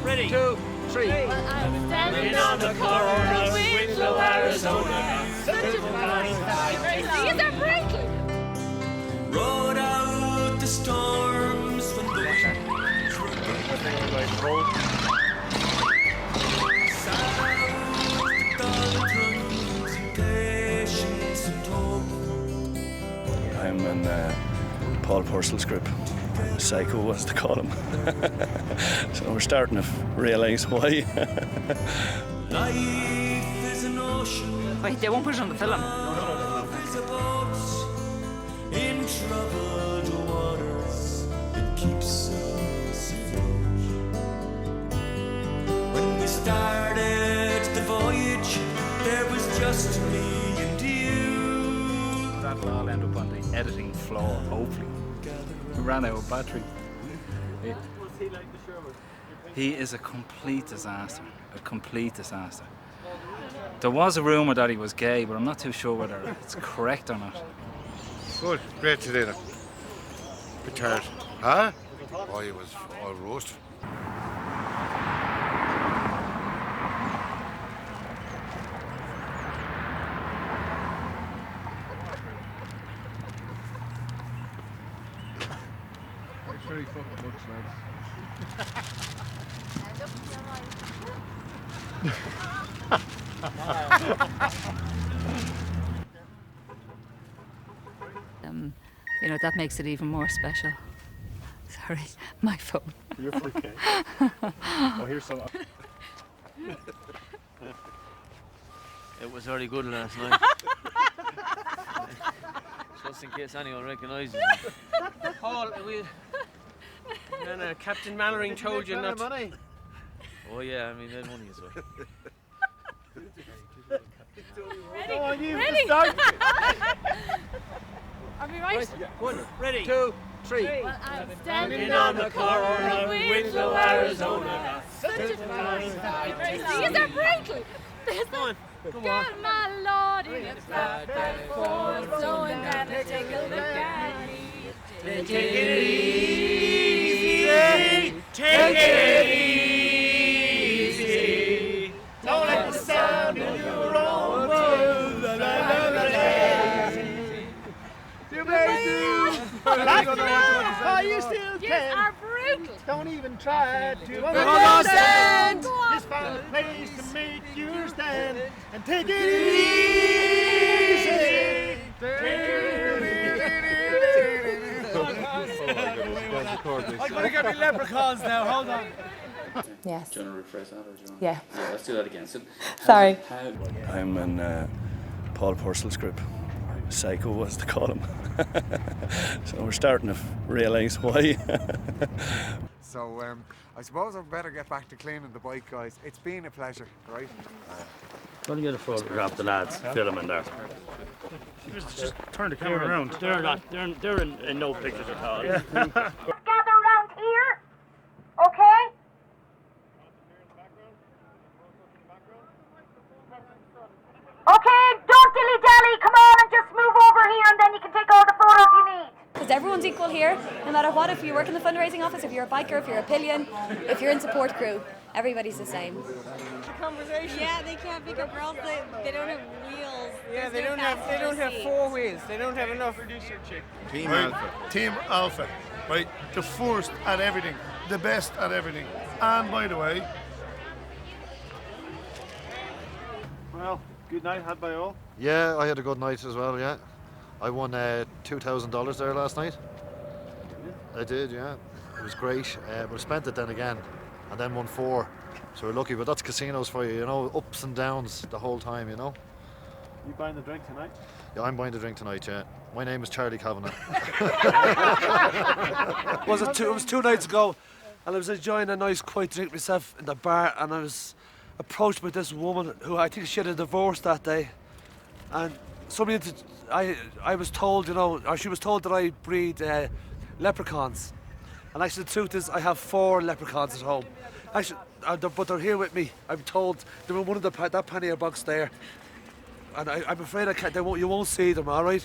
Ready? 2, 3. I'm standing on the corner of Winslow, Arizona. Is that Franklin? Rode out the storms when the winds were blowing. South the doldrums and patience and hope. I'm in Paul Purcell's group. Psycho, as they call him. So we're starting to realise why. Life is an ocean. Wait, they won't put it on the film. Love is a boat in troubled waters that keeps us afloat. When we started the voyage, there was just me and you. That'll all end up on the editing floor, hopefully. We ran out of battery. He is a complete disaster. A complete disaster. There was a rumour that he was gay, but I'm not too sure whether it's correct or not. Good, great to do that. Bit tired. Huh? Oh, he was all roast. Very fucking much, You know, that makes it even more special. Sorry, my phone. You're okay. Oh, here's some. It was very good last night. Just in case anyone recognises me. Paul, Captain Mannering told you not to. Oh yeah, I mean, they had money as well. Ready? I'll be right. 1, Ready? 2, 3. Well, I'm standing on the corner of Winslow, Arizona. Such a fine day. Is that Franklin? Come on. Got my Lord in a flatbed Ford, so I'm gonna take a look at me. Take it easy. Take it easy. Don't let the sound of your own words. You may do. Oh, you still You can. are brutal. Don't even try to understand. Just find a place to make you stand and take it easy. I'm gonna get me leprechauns now. Hold on. Yes. Do you want to rephrase that, or do you want? Yeah. Let's do that again. So, Sorry. I'm in Paul Purcell's group. psycho, as they call him. So we're starting to realise why. So I suppose I better get back to cleaning the bike, guys. It's been a pleasure, right? Let me get a photograph of the lads. Fit them in there. Just turn the camera around. They're not. They're in no pictures at all. Gather around here, okay? Okay, don't dilly-dally, come on and just move over here and then you can take all the photos you need. Because everyone's equal here, no matter what, if you work in the fundraising office, if you're a biker, if you're a pillion, if you're in support crew, everybody's the same. Conversation. Yeah, they can't pick up girls. They don't have wheels. Yeah, they don't have four wheels. They don't have enough. Team Alpha. Team Alpha, right? The first at everything, the best at everything. And by the way, well, good night had by all. Yeah, I had a good night as well. Yeah, I won $2,000 there last night. I did, yeah. It was great, but I spent it then again, and then won 4. So we're lucky, but that's casinos for you, you know, ups and downs the whole time, you know. You buying the drink tonight? Yeah, I'm buying the drink tonight, yeah. My name is Charlie Kavanagh. It was 2 nights ago, and I was enjoying a nice quiet drink myself in the bar, and I was approached by this woman who I think she had a divorce that day, and I was told, you know, or she was told that I breed leprechauns, and actually the truth is I have 4 leprechauns at home. Actually, but they're here with me. I'm told they're in one of that pannier box there, and I'm afraid I can't. You won't see them, all right?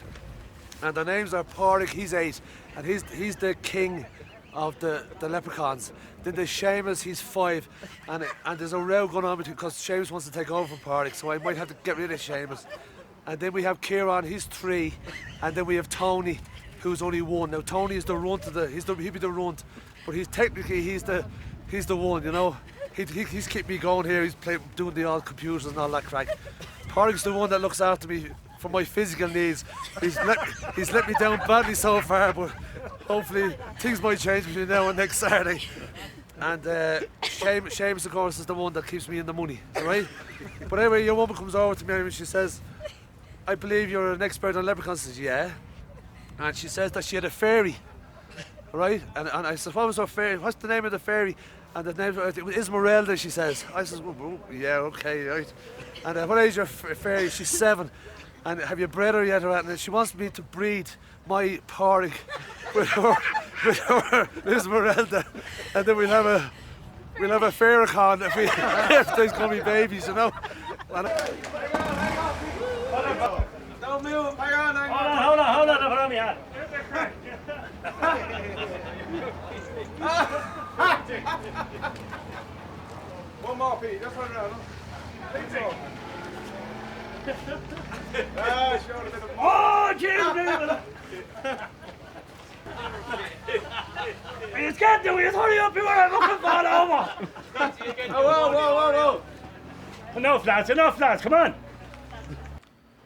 And their names are Pádraig, he's 8, and he's the king of the leprechauns. Then there's Seamus, he's 5, and there's a row going on between because Seamus wants to take over from Pádraig, so I might have to get rid of Seamus. And then we have Kieran, he's 3, and then we have Tony, who's only 1. Now Tony is the runt of he'd be the runt, but he's the one, you know. He's kept me going here. He's doing the old computers and all that crack. Pádraig's the one that looks after me for my physical needs. He's let me down badly so far, but hopefully things might change between now and next Saturday. And Seamus, of course, is the one that keeps me in the money, all right? But anyway, your woman comes over to me and she says, I believe you're an expert on leprechauns. I says, yeah. And she says that she had a fairy, right? And I said, what was her fairy? What's the name of the fairy? And the name of it was Esmeralda, she says. I says, oh, yeah, okay, right. And what age is your fairy? She's 7. And have you bred her yet? And she wants me to breed my Pádraig with her Esmeralda. And then we'll have a Farrakhan if there's going to be babies, you know. Don't move, hang on. Hold on, put on me hat. One more, Pete. Just run around. Oh, Jim! You can't do it. Just hurry up. You are looking fall over. Whoa. Enough, lads. Come on.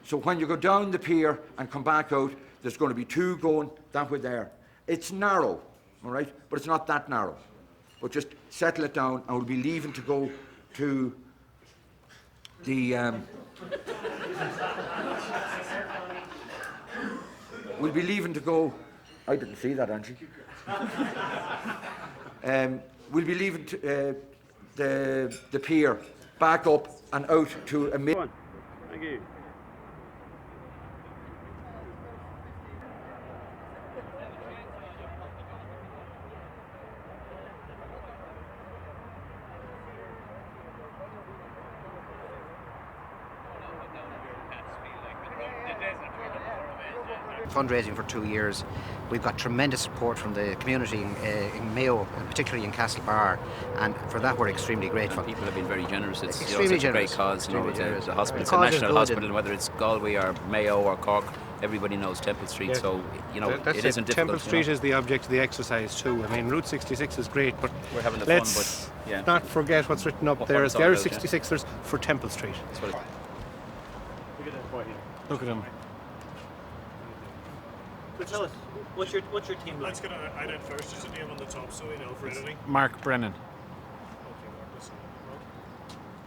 So when you go down the pier and come back out, there's going to be 2 going that way there. It's narrow, all right, but it's not that narrow. But just settle it down, and we'll be leaving to go to the. We'll be leaving to go. I didn't see that, Angie. We'll be leaving to, the pier, back up and out to a mid. Thank you. Fundraising for 2 years. We've got tremendous support from the community in Mayo, and particularly in Castlebar, and for that we're extremely grateful. People have been very generous. It's extremely such a great generous. cause. The hospital, it's a cause national is hospital, whether it's Galway or Mayo or Cork, everybody knows Temple Street. Yeah. So That's it isn't difficult. Temple Street is the object of the exercise too. I mean, Route 66 is great, but we're having the let's fun. But yeah, not forget what's written up there. it's There all are about, 66ers for Temple Street. Look at him. But tell us, what's your team like? Let's get an ident first, just a name on the top so we know for editing. Mark Brennan. Okay, Mark, listen.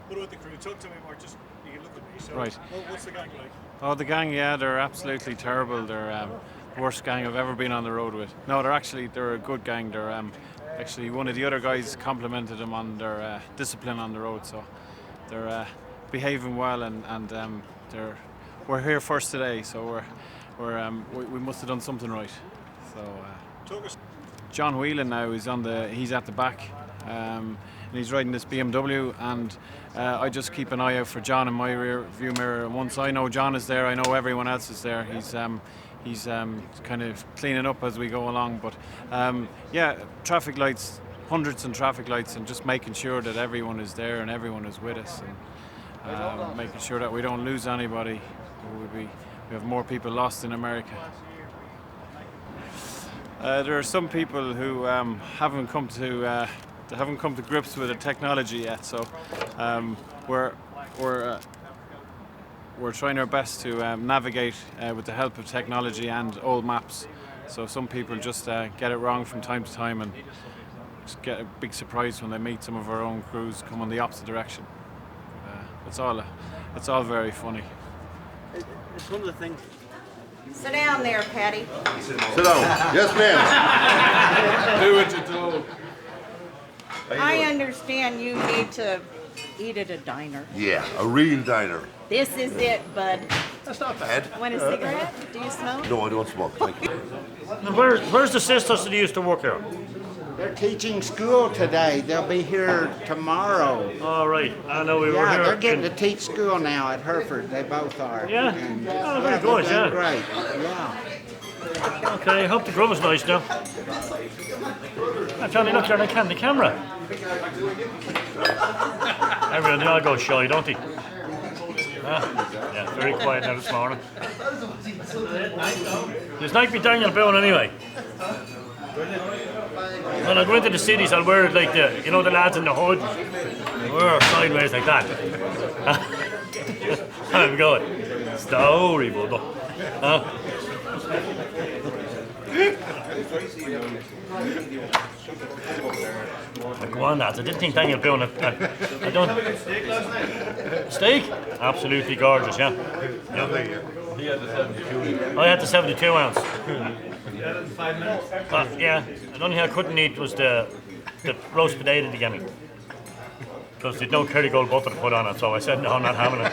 What about the crew? Talk to me, Mark. Just you can look at me. So, Right. What's the gang like? Oh, the gang, yeah, they're absolutely terrible. They're the worst gang I've ever been on the road with. No, they're a good gang. They're actually, one of the other guys complimented them on their discipline on the road, so they're behaving well, and we're here first today, so we must have done something right. So John Whelan now is he's at the back, and he's riding this BMW, and I just keep an eye out for John in my rear view mirror. And once I know John is there, I know everyone else is there. He's kind of cleaning up as we go along, but yeah, traffic lights, hundreds of traffic lights, and just making sure that everyone is there and everyone is with us, and making sure that we don't lose anybody. We have more people lost in America. There are some people who haven't come to grips with the technology yet, so we're trying our best to navigate with the help of technology and old maps. So some people just get it wrong from time to time and just get a big surprise when they meet some of our own crews come on the opposite direction. It's all very funny. It's one of the things. Sit down there, Patty. Sit down. Yes, ma'am. Do what you're told. I understand you need to eat at a diner. Yeah, a real diner. This is it, bud. That's not bad. Want a cigarette? Do you smoke? No, I don't smoke. Thank you. Where's the sisters that used to work here? They're teaching school today. They'll be here tomorrow. All right. I know we were Yeah, here. they're getting to teach school now at Hereford. They both are. Yeah? And, Oh, very good, they're yeah. Great. Yeah. Okay, I hope the grub is nice now. Johnny, look here, the camera. Everyone, they all go shy, don't they? Yeah, very quiet now this morning. It's like me Daniel Boone anyway. When I go into the cities, I'll wear it like the lads in the hood. Wear sideways like that. I'm going, story, brother. Go on, lads. I didn't think Daniel Boone. I don't. Steak? Absolutely gorgeous, yeah. He had the 72. I had the 72 ounce. Yeah, the only thing I couldn't eat was the roast potato they gave me. Because there's no Kerrygold butter to put on it, so I said no, I'm not having it.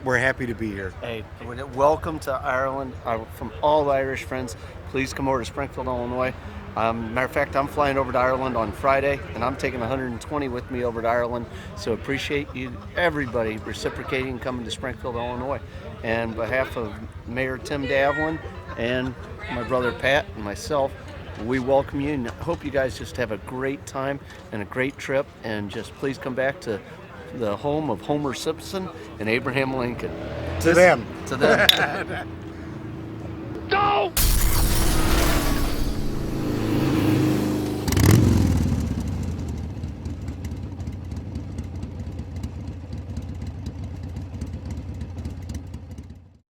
We're happy to be here. Hey, welcome to Ireland. From all Irish friends, please come over to Springfield, Illinois. Matter of fact, I'm flying over to Ireland on Friday, and I'm taking 120 with me over to Ireland. So appreciate you, everybody, reciprocating coming to Springfield, Illinois. And on behalf of Mayor Tim Davlin and my brother Pat and myself, we welcome you and hope you guys just have a great time and a great trip. And just please come back to the home of Homer Simpson and Abraham Lincoln. To them. To them.